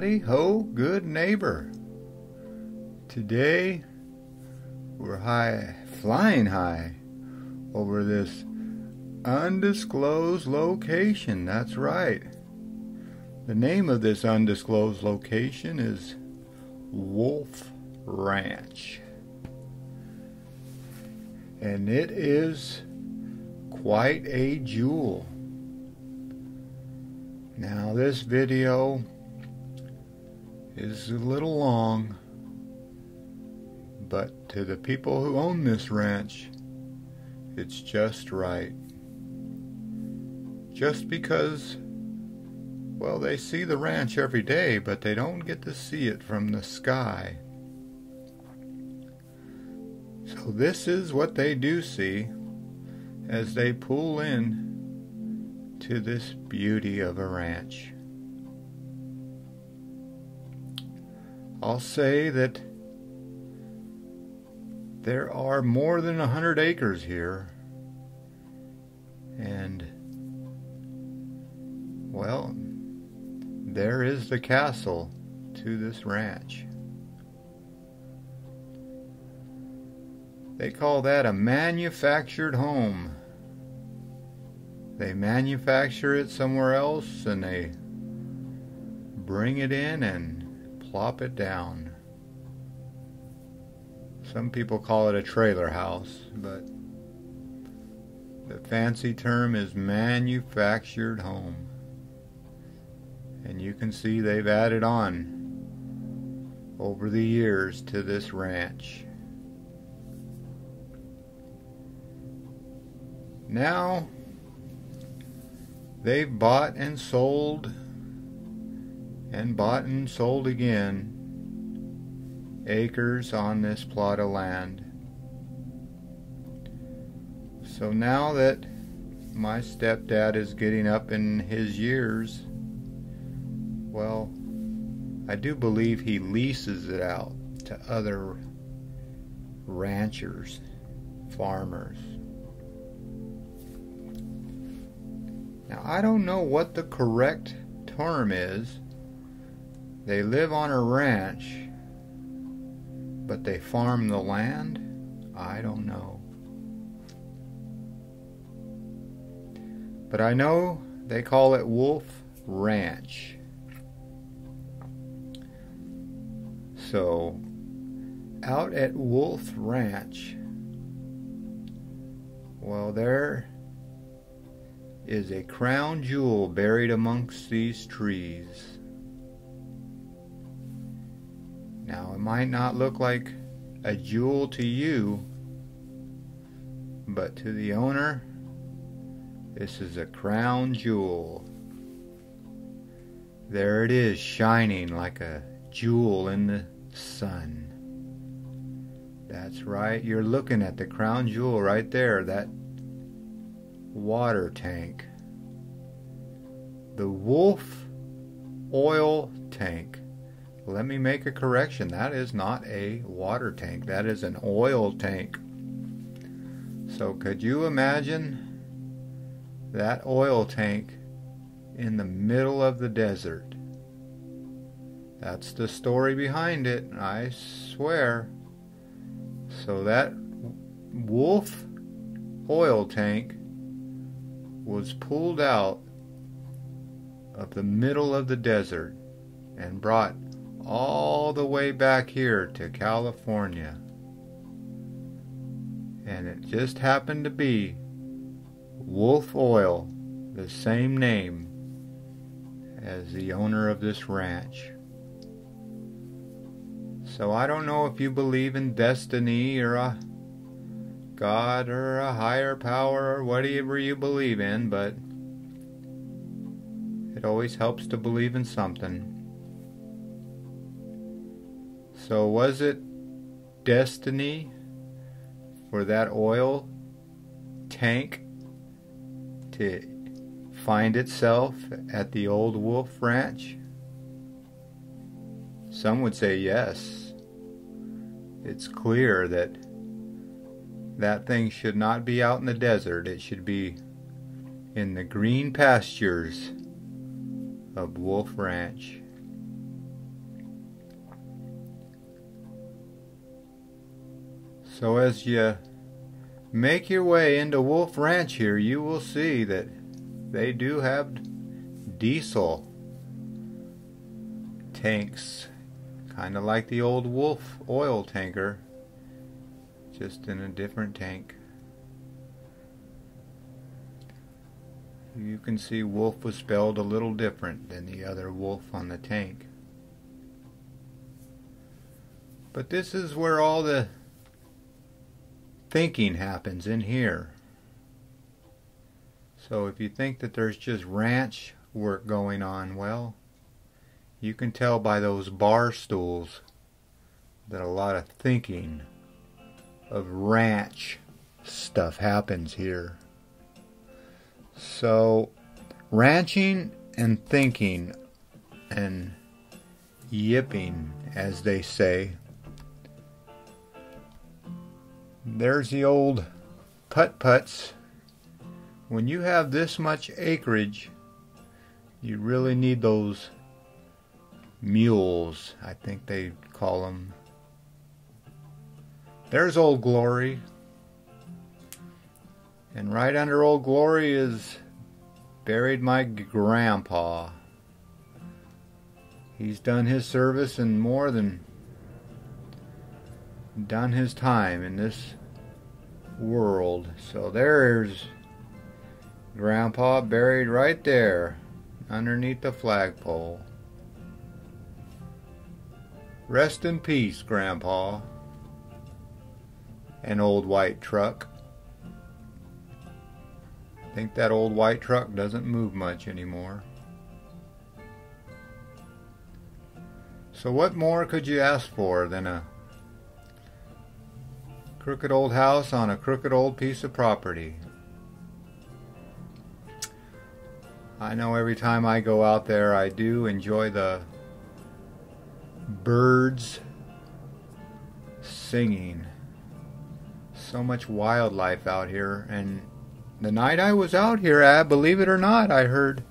Howdy ho, good neighbor. Today we're flying high over this undisclosed location. That's right. The name of this undisclosed location is Wolfe Ranch. And it is quite a jewel. Now this video is a little long, but to the people who own this ranch, it's just right. Just because, well, they see the ranch every day, but they don't get to see it from the sky. So this is what they do see as they pull in to this beauty of a ranch. I'll say that there are more than 100 acres here, and well, there is the castle to this ranch. They call that a manufactured home. They manufacture it somewhere else and they bring it in and plop it down. Some people call it a trailer house, but the fancy term is manufactured home. And you can see they've added on over the years to this ranch. Now they've bought and sold and bought and sold again acres on this plot of land. So now that my stepdad is getting up in his years, well, I do believe he leases it out to other ranchers, farmers. Now, I don't know what the correct term is. They live on a ranch, but they farm the land? I don't know. But I know they call it Wolfe Ranch. So, out at Wolfe Ranch, well, there is a crown jewel buried amongst these trees. Now, it might not look like a jewel to you, but to the owner, this is a crown jewel. There it is, shining like a jewel in the sun. That's right, you're looking at the crown jewel right there, that water tank. The Wolfe oil tank. Let me make a correction. That is not a water tank. That is an oil tank. So could you imagine that oil tank in the middle of the desert? That's the story behind it, I swear. So that Wolfe oil tank was pulled out of the middle of the desert and brought all the way back here to California. And it just happened to be Wolfe Oil, the same name as the owner of this ranch. So I don't know if you believe in destiny or a God or a higher power or whatever you believe in, but it always helps to believe in something. So was it destiny for that oil tank to find itself at the old Wolfe Ranch? Some would say yes. It's clear that that thing should not be out in the desert. It should be in the green pastures of Wolfe Ranch. So as you make your way into Wolfe Ranch here, you will see that they do have diesel tanks, kind of like the old Wolfe oil tanker, just in a different tank. You can see Wolfe was spelled a little different than the other Wolfe on the tank. But this is where all the thinking happens, in here. So if you think that there's just ranch work going on, well, you can tell by those bar stools that a lot of thinking of ranch stuff happens here. So ranching and thinking and yipping, as they say. There's the old putt-putts. When you have this much acreage, you really need those mules, I think they call them. There's Old Glory. And right under Old Glory is buried my grandpa. He's done his service and more than done his time in this world. So there's Grandpa buried right there underneath the flagpole. Rest in peace, Grandpa. An old white truck. I think that old white truck doesn't move much anymore. So what more could you ask for than a crooked old house on a crooked old piece of property? I know every time I go out there I do enjoy the birds singing. So much wildlife out here, and the night I was out here, believe it or not, I heard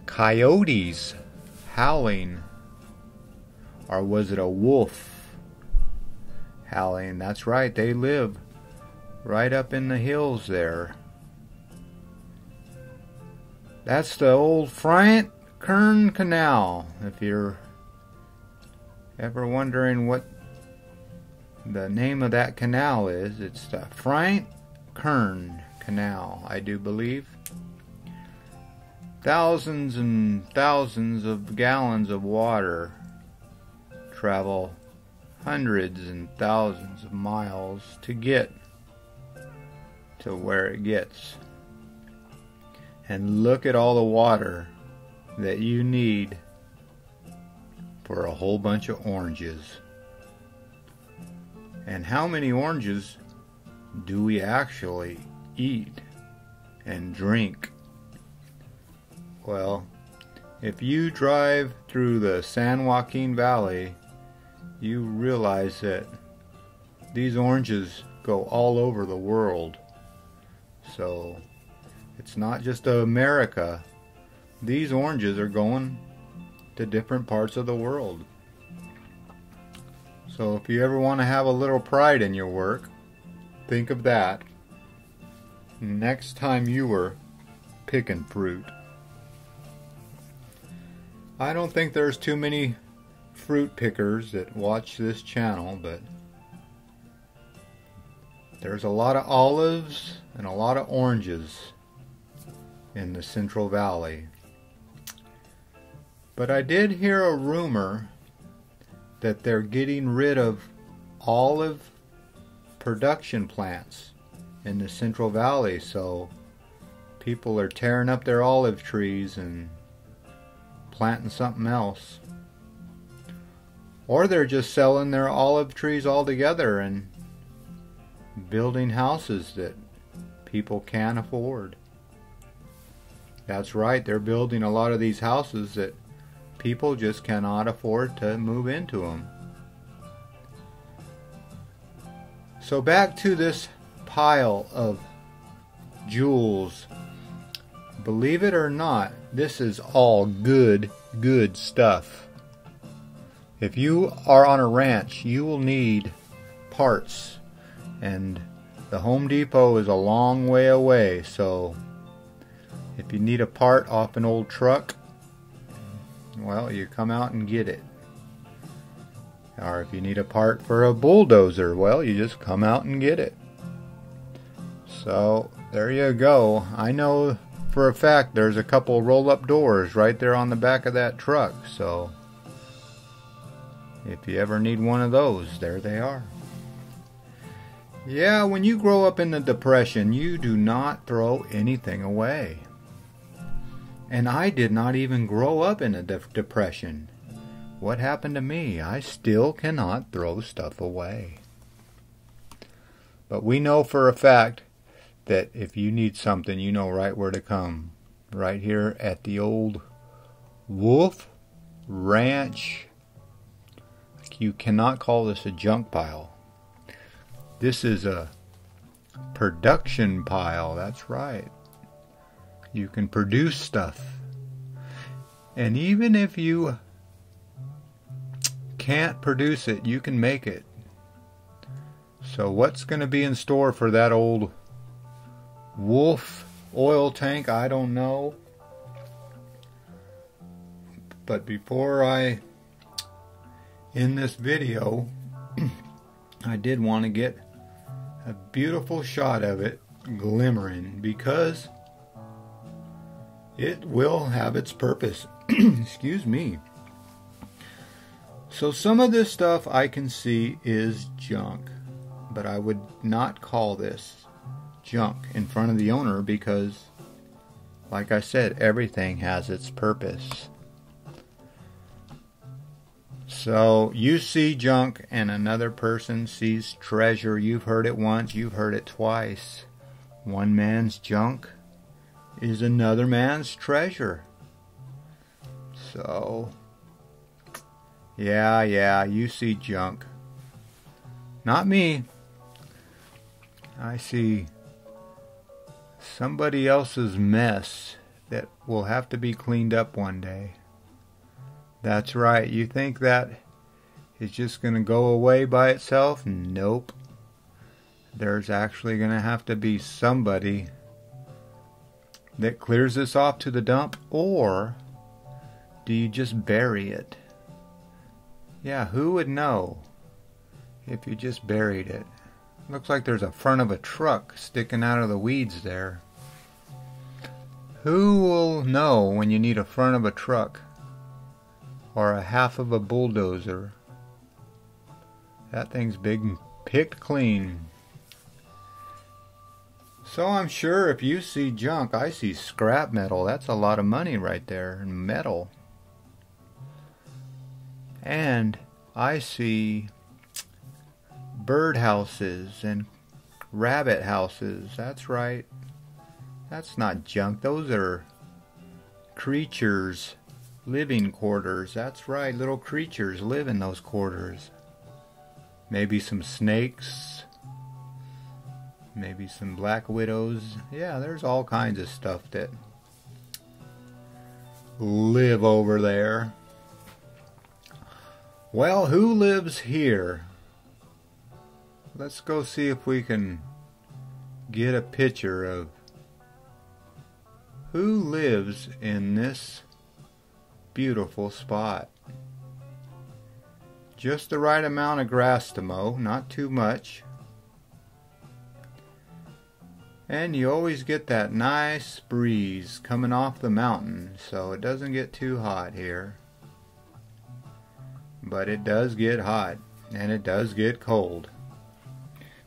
coyotes howling. Or was it a wolf howling? That's right, they live right up in the hills there. That's the old Frank Kern Canal. If you're ever wondering what the name of that canal is, it's the Frank Kern Canal, I do believe. Thousands and thousands of gallons of water travel hundreds and thousands of miles to get to where it gets. And look at all the water that you need for a whole bunch of oranges. And how many oranges do we actually eat and drink? Well, if you drive through the San Joaquin Valley, you realize that these oranges go all over the world. So it's not just America. These oranges are going to different parts of the world. So if you ever want to have a little pride in your work, think of that next time you were picking fruit. I don't think there's too many fruit pickers that watch this channel, but there's a lot of olives and a lot of oranges in the Central Valley. But I did hear a rumor that they're getting rid of olive production plants in the Central Valley, so people are tearing up their olive trees and planting something else. Or they're just selling their olive trees altogether and building houses that people can't afford. That's right, they're building a lot of these houses that people just cannot afford to move into them. So back to this pile of jewels. Believe it or not, this is all good stuff. If you are on a ranch, you will need parts, and the Home Depot is a long way away, so if you need a part off an old truck, well, you come out and get it. Or if you need a part for a bulldozer, well, you just come out and get it. So there you go. I know for a fact there's a couple roll-up doors right there on the back of that truck, so if you ever need one of those, there they are. Yeah, when you grow up in the Depression, you do not throw anything away. And I did not even grow up in a Depression. What happened to me? I still cannot throw stuff away. But we know for a fact that if you need something, you know right where to come. Right here at the old Wolfe Ranch. You cannot call this a junk pile. This is a production pile. That's right. You can produce stuff. And even if you can't produce it, you can make it. So what's going to be in store for that old Wolfe oil tank? I don't know. But before I end this video, I did want to get a beautiful shot of it glimmering, because it will have its purpose. Excuse me. So some of this stuff I can see is junk, but I would not call this junk in front of the owner, because like I said, everything has its purpose. So you see junk and another person sees treasure. You've heard it once, you've heard it twice. One man's junk is another man's treasure. So yeah, you see junk. Not me. I see somebody else's mess that will have to be cleaned up one day. That's right. You think that is just going to go away by itself? Nope. There's actually going to have to be somebody that clears this off to the dump, or do you just bury it? Yeah, who would know if you just buried it? Looks like there's a front of a truck sticking out of the weeds there. Who will know when you need a front of a truck or a half of a bulldozer? That thing's big and picked clean. So I'm sure if you see junk, I see scrap metal. That's a lot of money right there in metal. And I see bird houses and rabbit houses. That's right. That's not junk. Those are creatures, living quarters. That's right. Little creatures live in those quarters. Maybe some snakes. Maybe some black widows. Yeah, there's all kinds of stuff that live over there. Well, who lives here? Let's go see if we can get a picture of who lives in this beautiful spot. Just the right amount of grass to mow, not too much. And you always get that nice breeze coming off the mountain, so it doesn't get too hot here. But it does get hot, and it does get cold,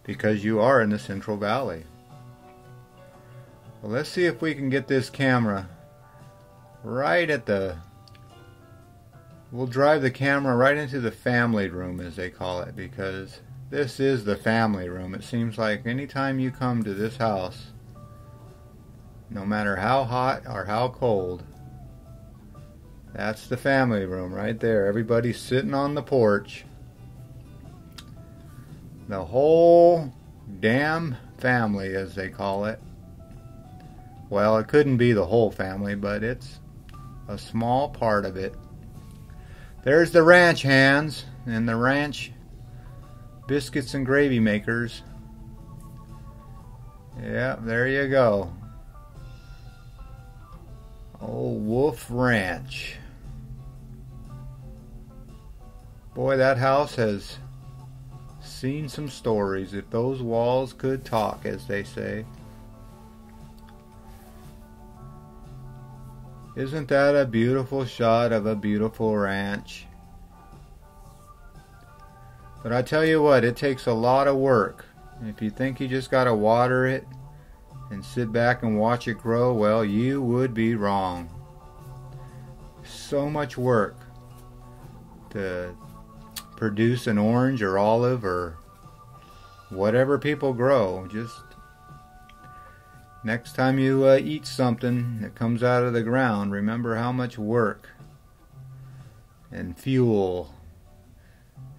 because you are in the Central Valley. Well, let's see if we can get this camera right at the... We'll drive the camera right into the family room, as they call it, because this is the family room. It seems like anytime you come to this house, no matter how hot or how cold, that's the family room right there. Everybody's sitting on the porch. The whole damn family, as they call it. Well, it couldn't be the whole family, but it's a small part of it. There's the ranch hands, and the ranch biscuits and gravy makers. Yeah, there you go. Old Wolfe Ranch. Boy, that house has seen some stories. If those walls could talk, as they say. Isn't that a beautiful shot of a beautiful ranch? But I tell you what, it takes a lot of work. If you think you just gotta water it and sit back and watch it grow, well, you would be wrong. So much work to produce an orange or olive or whatever people grow. Just next time you eat something that comes out of the ground, remember how much work and fuel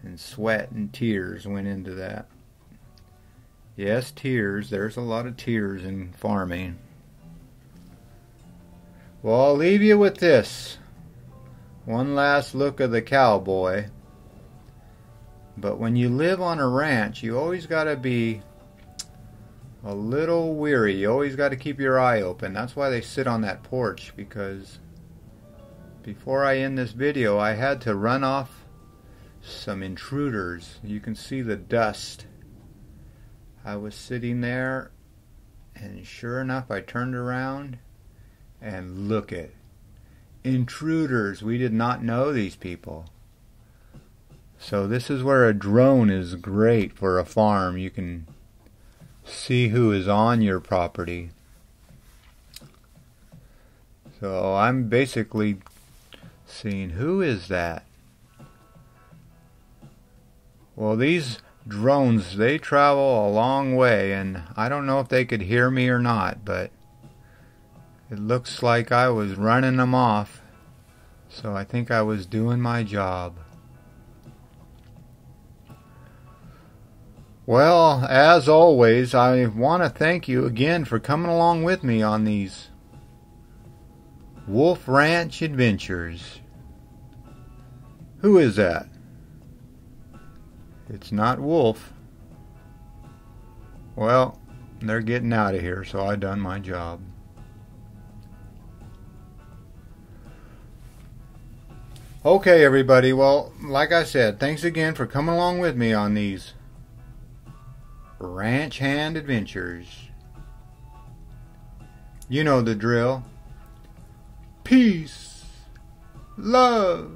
and sweat and tears went into that. Yes, tears. There's a lot of tears in farming. Well, I'll leave you with this. One last look of the cowboy. But when you live on a ranch, you always got to be a little weary. You always got to keep your eye open. That's why they sit on that porch, because before I end this video, I had to run off some intruders. You can see the dust. I was sitting there, and sure enough, I turned around, and look at intruders. We did not know these people. So this is where a drone is great for a farm. You can see who is on your property. So I'm basically seeing, who is that? Well, these drones, they travel a long way, and I don't know if they could hear me or not, but it looks like I was running them off. So I think I was doing my job. Well, as always, I want to thank you again for coming along with me on these Wolfe Ranch adventures. Who is that? It's not Wolfe. Well, they're getting out of here, so I done my job. Okay, everybody. Well, like I said, thanks again for coming along with me on these ranch hand adventures. You know the drill. Peace, love,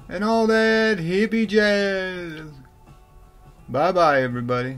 and all that hippie jazz. Bye-bye, everybody.